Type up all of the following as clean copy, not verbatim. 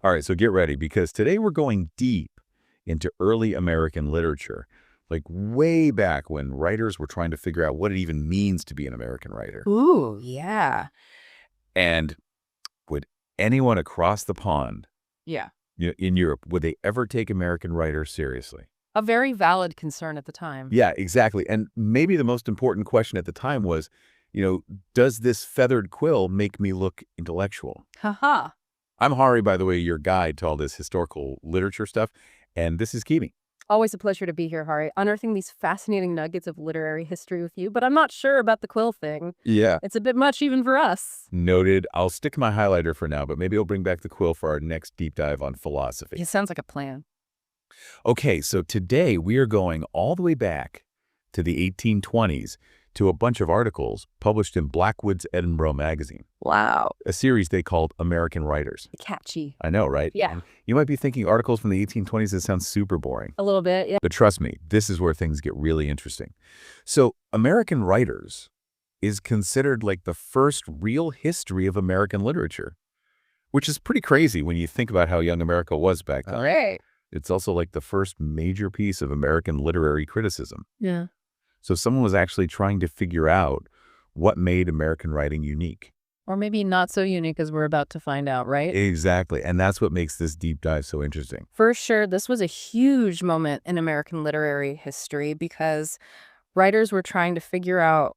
All right, so get ready because today we're going deep into early American literature, like way back when writers were trying to figure out what it even means to be an American writer. Ooh, yeah. And would anyone across the pond, Yeah. in Europe, would they ever take American writers seriously? A very valid concern at the time. Yeah, exactly. And maybe the most important question at the time was, does this feathered quill make me look intellectual? Haha. I'm Hari, by the way, your guide to all this historical literature stuff, and this is Kimi. Always a pleasure to be here, Hari, unearthing these fascinating nuggets of literary history with you, but I'm not sure about the quill thing. Yeah. It's a bit much even for us. Noted. I'll stick to my highlighter for now, but maybe I'll bring back the quill for our next deep dive on philosophy. It sounds like a plan. Okay, so today we are going all the way back to the 1820s to a bunch of articles published in Blackwood's Edinburgh magazine, Wow. a series they called American Writers. Catchy. I know, right? Yeah. And you might be thinking articles from the 1820s that sound super boring. A little bit, yeah. But trust me, this is where things get really interesting. So American Writers is considered like the first real history of American literature, which is pretty crazy when you think about how young America was back then. All right. It's also like the first major piece of American literary criticism. Yeah. So someone was actually trying to figure out what made American writing unique. Or maybe not so unique as we're about to find out, right? Exactly. And that's what makes this deep dive so interesting. For sure, this was a huge moment in American literary history because writers were trying to figure out,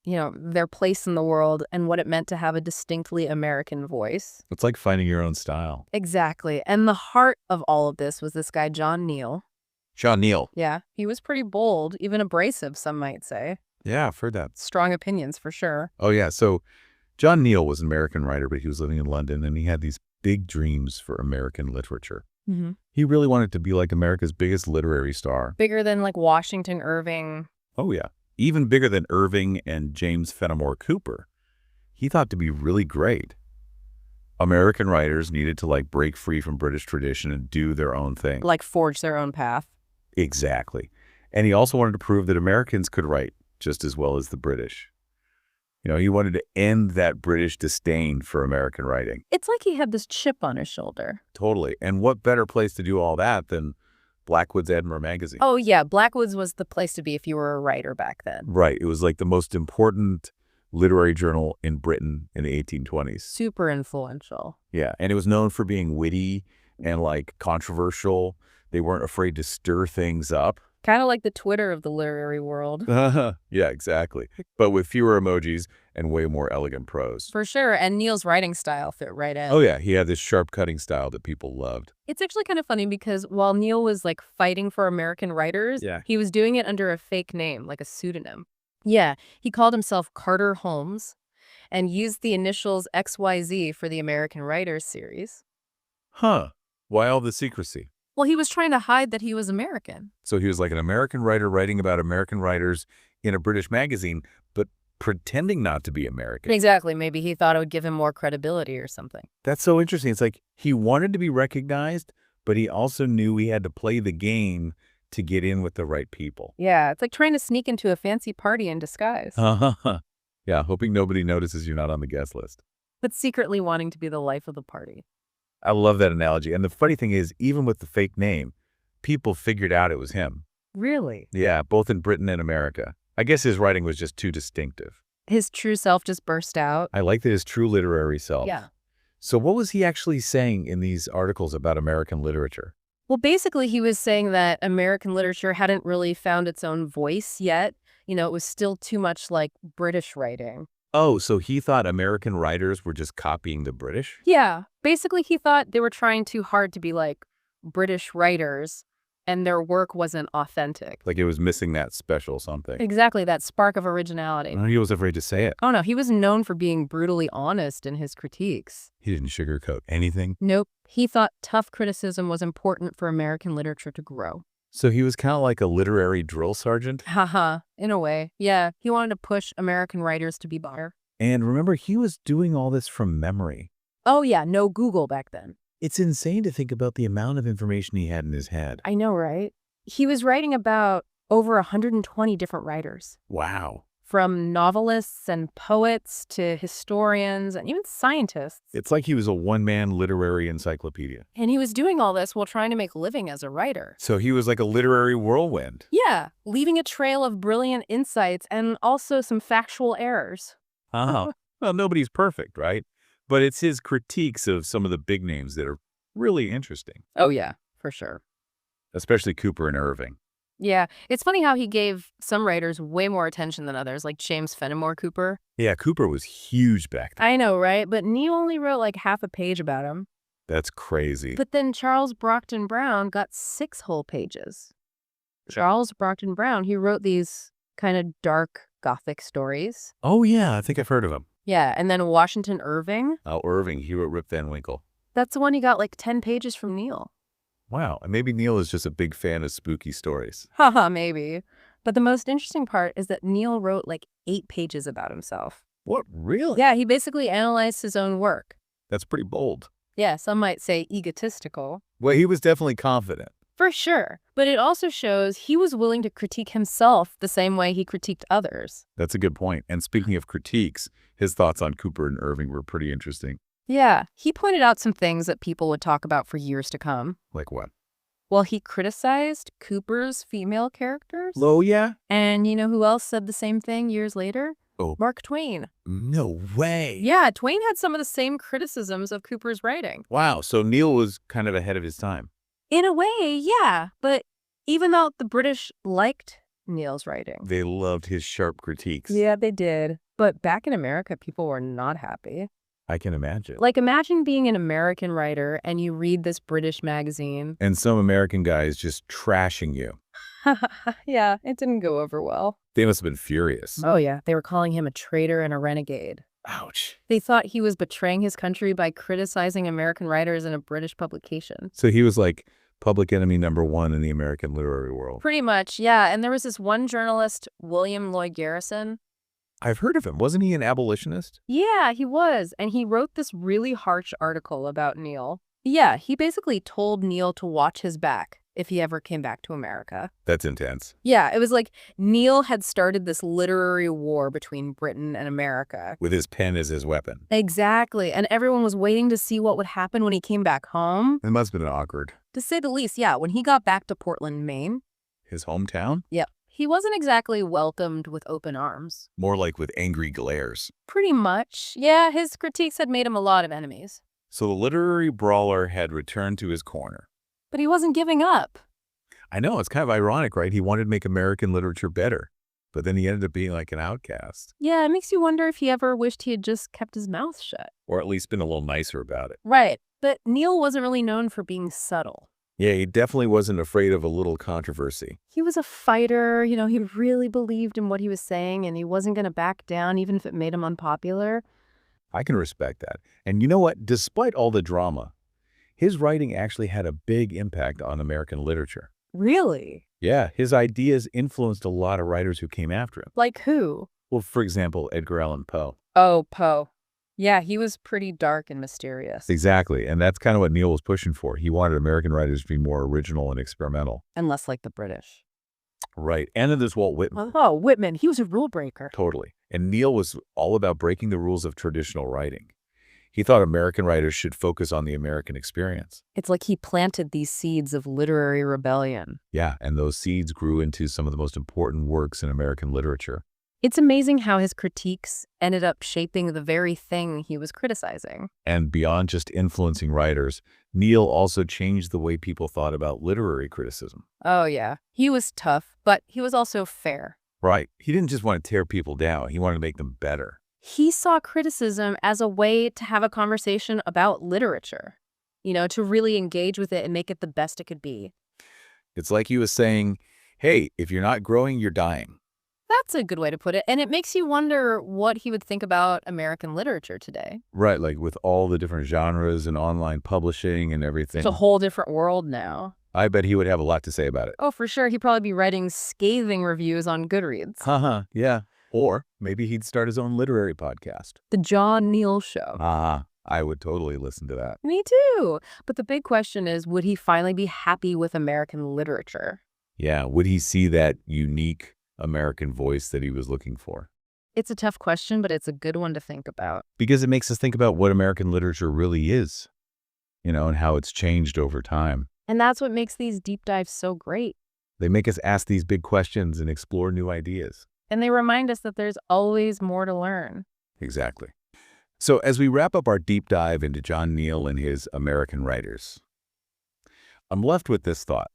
their place in the world and what it meant to have a distinctly American voice. It's like finding your own style. Exactly. And the heart of all of this was this guy, John Neal. John Neal. Yeah, he was pretty bold, even abrasive, some might say. Yeah, I've heard that. Strong opinions, for sure. Oh, yeah. So John Neal was an American writer, but he was living in London, and he had these big dreams for American literature. Mm-hmm. He really wanted to be like America's biggest literary star. Bigger than like Washington Irving. Oh, yeah. Even bigger than Irving and James Fenimore Cooper. He thought to be really great. American writers needed to like break free from British tradition and do their own thing. Like forge their own path. Exactly. And he also wanted to prove that Americans could write just as well as the British. He wanted to end that British disdain for American writing. It's like he had this chip on his shoulder. Totally. And what better place to do all that than Blackwood's Edinburgh magazine? Oh, yeah. Blackwood's was the place to be if you were a writer back then. Right. It was like the most important literary journal in Britain in the 1820s. Super influential. Yeah. And it was known for being witty and like controversial. They weren't afraid to stir things up. Kind of like the Twitter of the literary world. Yeah, exactly. But with fewer emojis and way more elegant prose. For sure. And Neal's writing style fit right in. Oh, yeah. He had this sharp cutting style that people loved. It's actually kind of funny because while Neal was like fighting for American writers, Yeah. he was doing it under a fake name, like a pseudonym. Yeah. He called himself Carter Holmes and used the initials XYZ for the American Writers series. Huh. Why all the secrecy? Well, he was trying to hide that he was American. So he was like an American writer writing about American writers in a British magazine, but pretending not to be American. Exactly. Maybe he thought it would give him more credibility or something. That's so interesting. It's like he wanted to be recognized, but he also knew he had to play the game to get in with the right people. Yeah, it's like trying to sneak into a fancy party in disguise. Yeah, hoping nobody notices you're not on the guest list. But secretly wanting to be the life of the party. I love that analogy. And the funny thing is, even with the fake name, people figured out it was him. Really? Yeah, both in Britain and America. I guess his writing was just too distinctive. His true self just burst out. I like that his true literary self. Yeah. So what was he actually saying in these articles about American literature? Well, basically, he was saying that American literature hadn't really found its own voice yet. It was still too much like British writing. Oh, so he thought American writers were just copying the British? Yeah. Basically, he thought they were trying too hard to be like British writers, and their work wasn't authentic. Like it was missing that special something. Exactly, that spark of originality. No, he was afraid to say it. Oh, no, he was known for being brutally honest in his critiques. He didn't sugarcoat anything. Nope. He thought tough criticism was important for American literature to grow. So he was kind of like a literary drill sergeant? Haha, in a way. Yeah, he wanted to push American writers to be better. And remember, he was doing all this from memory. Oh, yeah, no Google back then. It's insane to think about the amount of information he had in his head. I know, right? He was writing about over 120 different writers. Wow. from novelists and poets to historians and even scientists. It's like he was a one-man literary encyclopedia. And he was doing all this while trying to make a living as a writer. So he was like a literary whirlwind. Yeah, leaving a trail of brilliant insights and also some factual errors. Oh, well, nobody's perfect, right? But it's his critiques of some of the big names that are really interesting, Oh, yeah, for sure. especially Cooper and Irving. Yeah, it's funny how he gave some writers way more attention than others, like James Fenimore Cooper. Yeah, Cooper was huge back then. I know, right? But Neal only wrote like half a page about him. That's crazy. But then Charles Brockden Brown got 6 whole pages. Charles Brockden Brown, he wrote these kind of dark Gothic stories. Oh, yeah, I think I've heard of him. Yeah, and then Washington Irving, Oh, Irving, he wrote Rip Van Winkle. that's the one he got like 10 pages from Neal. Wow, and maybe Neal is just a big fan of spooky stories. Haha, maybe. But the most interesting part is that Neal wrote like 8 pages about himself. What, really? Yeah, he basically analyzed his own work. That's pretty bold. Yeah, some might say egotistical. Well, he was definitely confident. For sure. But it also shows he was willing to critique himself the same way he critiqued others. That's a good point. And speaking of critiques, his thoughts on Cooper and Irving were pretty interesting. Yeah, he pointed out some things that people would talk about for years to come. Like what? Well, he criticized Cooper's female characters. Oh, yeah? And you know who else said the same thing years later? Oh. Mark Twain. No way. Yeah, Twain had some of the same criticisms of Cooper's writing. Wow, so Neal was kind of ahead of his time. In a way, yeah. But even though the British liked Neal's writing. They loved his sharp critiques. Yeah, they did. But back in America, people were not happy. I can imagine. Like, imagine being an American writer and you read this British magazine. And some American guys just trashing you. Yeah, it didn't go over well. They must have been furious. Oh, yeah. They were calling him a traitor and a renegade. Ouch. They thought he was betraying his country by criticizing American writers in a British publication. So he was like public enemy #1 in the American literary world. Pretty much, yeah. And there was this one journalist, William Lloyd Garrison. I've heard of him. Wasn't he an abolitionist? Yeah, he was. And he wrote this really harsh article about Neal. Yeah, he basically told Neal to watch his back if he ever came back to America. That's intense. Yeah, it was like Neal had started this literary war between Britain and America. With his pen as his weapon. Exactly. And everyone was waiting to see what would happen when he came back home. It must have been awkward. To say the least, yeah, when he got back to Portland, Maine. His hometown? Yep. He wasn't exactly welcomed with open arms. More like with angry glares. Pretty much. Yeah, his critiques had made him a lot of enemies. So the literary brawler had returned to his corner. But he wasn't giving up. I know, it's kind of ironic, right? He wanted to make American literature better, but then he ended up being like an outcast. Yeah, it makes you wonder if he ever wished he had just kept his mouth shut. Or at least been a little nicer about it. Right. But Neal wasn't really known for being subtle. Yeah, he definitely wasn't afraid of a little controversy. He was a fighter, you know, he really believed in what he was saying and he wasn't going to back down even if it made him unpopular. I can respect that. And you know what? Despite all the drama, his writing actually had a big impact on American literature. Really? Yeah, his ideas influenced a lot of writers who came after him. Like who? Well, for example, Edgar Allan Poe. Oh, Poe. Yeah, he was pretty dark and mysterious. Exactly, and that's kind of what Neal was pushing for. He wanted American writers to be more original and experimental. And less like the British. Right, and then there's Walt Whitman. Oh, Whitman, he was a rule breaker. Totally. And Neal was all about breaking the rules of traditional writing. He thought American writers should focus on the American experience. It's like he planted these seeds of literary rebellion. Yeah, and those seeds grew into some of the most important works in American literature. It's amazing how his critiques ended up shaping the very thing he was criticizing. And beyond just influencing writers, Neal also changed the way people thought about literary criticism. Oh, yeah. He was tough, but he was also fair. Right. He didn't just want to tear people down. He wanted to make them better. He saw criticism as a way to have a conversation about literature, you know, to really engage with it and make it the best it could be. It's like he was saying, hey, if you're not growing, you're dying. That's a good way to put it. And it makes you wonder what he would think about American literature today. Right, like with all the different genres and online publishing and everything. It's a whole different world now. I bet he would have a lot to say about it. Oh, for sure. He'd probably be writing scathing reviews on Goodreads. Haha, yeah. Or maybe he'd start his own literary podcast. The John Neal Show. I would totally listen to that. Me too. But the big question is, would he finally be happy with American literature? Yeah, would he see that unique American voice that he was looking for? It's a tough question, but it's a good one to think about. Because it makes us think about what American literature really is, and how it's changed over time. And that's what makes these deep dives so great. They make us ask these big questions and explore new ideas. And they remind us that there's always more to learn. Exactly. So as we wrap up our deep dive into John Neal and his American writers, I'm left with this thought.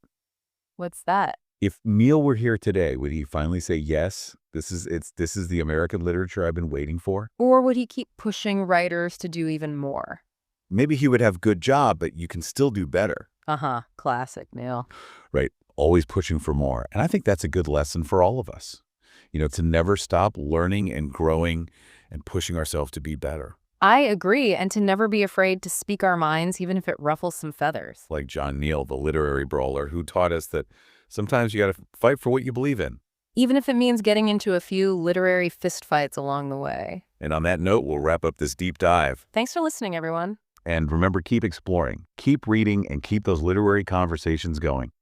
What's that? If Neal were here today, would he finally say, yes, this is the American literature I've been waiting for? Or would he keep pushing writers to do even more? Maybe he would have a good job, but you can still do better. Classic, Neal. Right. Always pushing for more. And I think that's a good lesson for all of us, to never stop learning and growing and pushing ourselves to be better. I agree, and to never be afraid to speak our minds, even if it ruffles some feathers. Like John Neal, the literary brawler, who taught us that sometimes you got to fight for what you believe in. Even if it means getting into a few literary fistfights along the way. And on that note, we'll wrap up this deep dive. Thanks for listening, everyone. And remember, keep exploring, keep reading, and keep those literary conversations going.